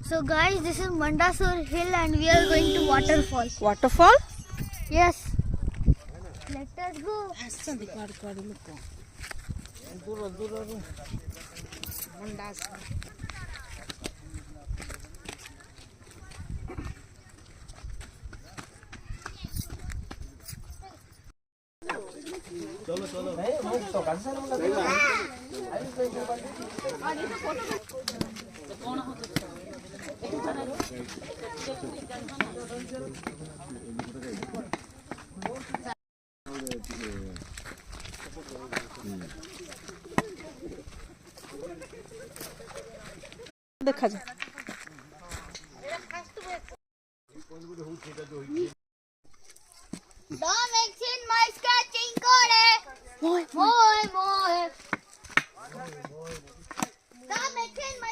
So guys, this is Mandasaru Hill and we are going to waterfall. Waterfall? Yes. Let us go. দেখা যায় Don't mention my scratching code. Moi, moi. Don't mention my